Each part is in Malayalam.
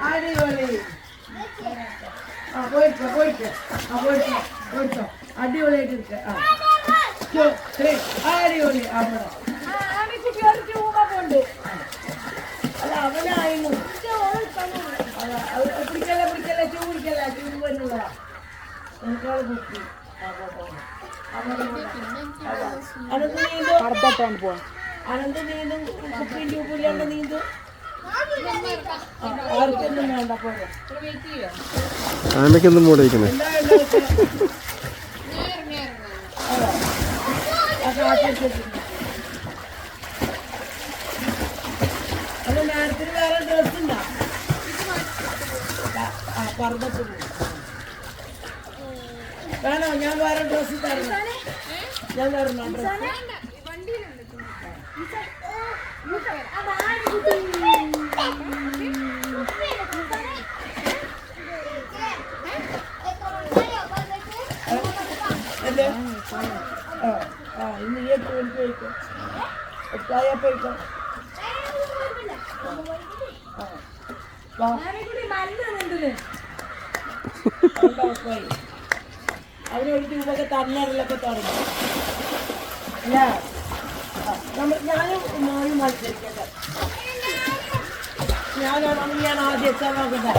അടിപൊളി. പോയിക്കോ പോയിക്കോ പോയിക്കോ. അടിപൊളിയായിട്ട് ഇരിക്ക. അടിപൊളി. അല്ല അവനായിരുന്നു. പിടിക്കല്ല പിടിക്കല്ല ചൂ പിടിക്കല്ല ചൂട് വരുന്നതാ എനിക്കവിടെ കുട്ടി. അനന്ത് നീന്തും കുപ്പിൻ്റെ ഉപ്പില്ലാണ്ട് നീന്തും. ആർക്കൊന്നും വേണ്ട പോലെ ആനക്കൊന്നും മൂടിയിരിക്കണേ. അത് നേരത്തിന് വേറെ ഡ്രസ് ഉണ്ടാ പറമ്പത്ത് വേണോ? ഞാൻ വേറെ ഡ്രസ്സ് തരണം. ഞാൻ തരണോ ഡ്രസ്? ഇന്ന് ഈ പോയിക്കോ എത്തായ പോയിക്കോ. അവരൊരു രൂപയൊക്കെ തന്നറിലൊക്കെ തുടങ്ങി അല്ല. ഞാനും മോനും മത്സരിക്കട്ടെ. ഞാൻ ആദ്യം എത്താൻ നോക്കട്ടെ.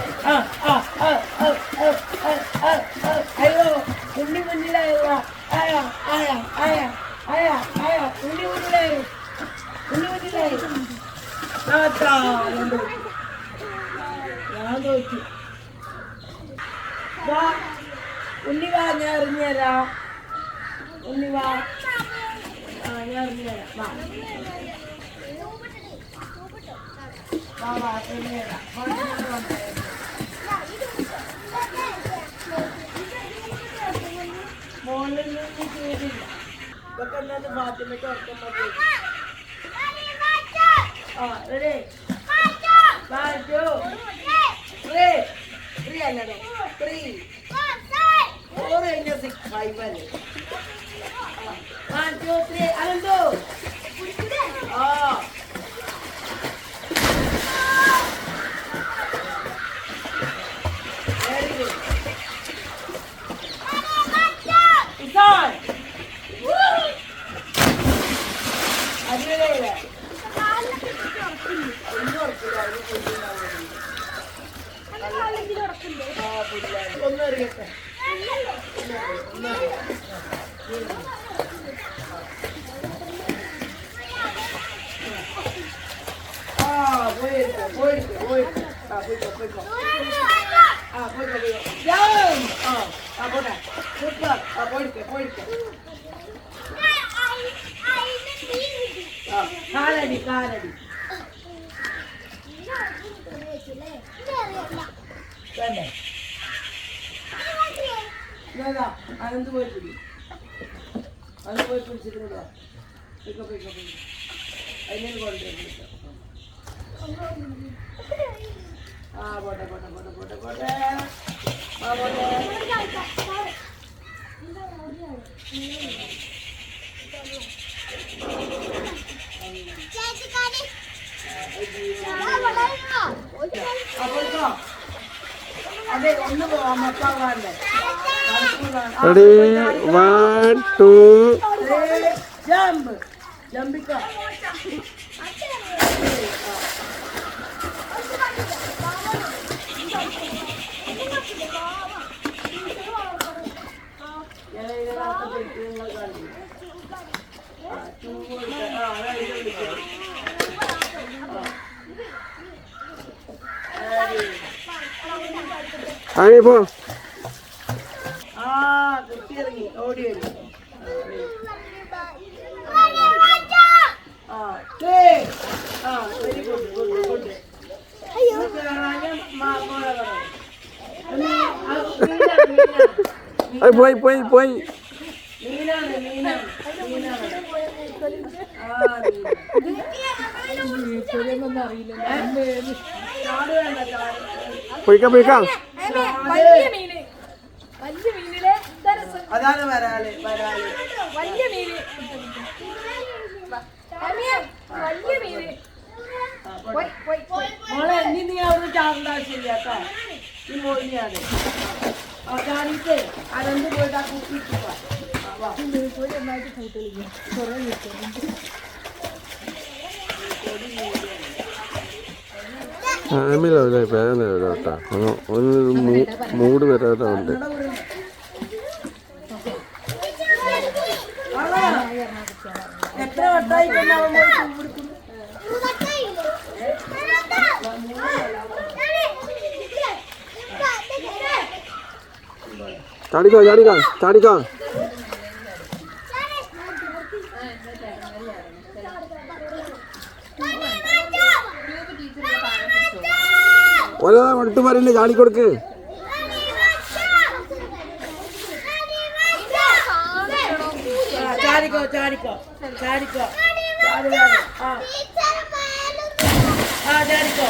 അയ്യോ ഉണ്ണി മുന്നിലായോ? ഉണ്ണി മുന്നിലായി. ഞാൻ തോറ്റു. വാ ഉണ്ണി വാ, ഞാൻ എറിഞ്ഞുതരാ. ഉണ്ണി വാ. ഞാൻ എറിഞ്ഞുതരാം. വാ വാ എറിഞ്ഞുതരാം. മോളിൽ നിന്ന് ചെയ്തില്ല. ഇതൊക്കെ എന്നത് ഫാത്തിമയ്ക്ക് ഉറക്കം മതി. റെഡി 1 2 3 അല്ലടോ 3 4 കഴിഞ്ഞ 6 5 അല്ലേ. 1 2 3 അനന്തോ. Very good. ഇസാൻ അടിപൊളിയല്ലേ? ഒന്നും അറിയട്ടെ. കാലടി കാലടി വേണ്ടേ? അനന്ത് പോയി പിടി. അത് പോയി പിടിച്ചിട്ട് അതിനെ കൊണ്ടുവരും. പോട്ടെ പോട്ടെ പോട്ടെ പോട്ടെ പോട്ടെ പോട്ടെ. അതെ ഒന്ന് പോവാം. മൊത്തം Ready, 1 2 jump. Jump Ani po. കുട്ടിയിറങ്ങി ഓടി വരും. Very good good good. പോയി മീനാണ് മീനാണ് മീനാണ്. ചാട് വേണ്ട ചാട്. പോയിക്കാം. അതാണ് വരാല് വരാല്. മോളെ ഇനി നീ അവിടുന്ന് ചാടേണ്ട ആവശ്യമില്ല കേട്ടോ. ഈ മോളിനെയാണ് ചാടിയിട്ട് അരണ്ട് പോയിട്ട് ആ കുപ്പി ഇട്ടുവാ. മൂട് വരാതെ ഉണ്ട്. എത്ര വട്ടായി പെണ്ണാവാൻ പോയി കൊടുക്കുന്നു. ചാടിക്കോ ചാടിക്കോ ചാടിക്കോ. ഒരാ വിട്ടു പറയില്ലേ, ചാടിക്കൊടുക്ക്. ചാടിക്കോ ചാടിക്കോ ചാടിക്കോ ചാടി ചാടിക്കോ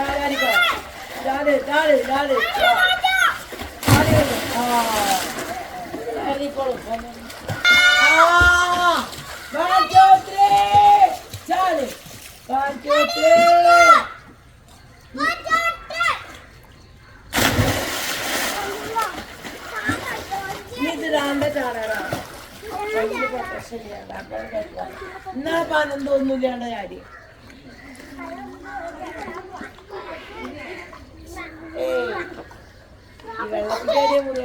ചാടിക്കോ ചാടി ചാടി ചാടി ചാടിക്കോളും. ചാടി കാണിച്ചോട്ടേ. ഇത് രാണ്ട ചാടാ എന്നാ പാനം തോന്നൂല്ലാണ്ട കാര്യം. ഈ വെള്ളത്തിൽ കയറിയ മുറി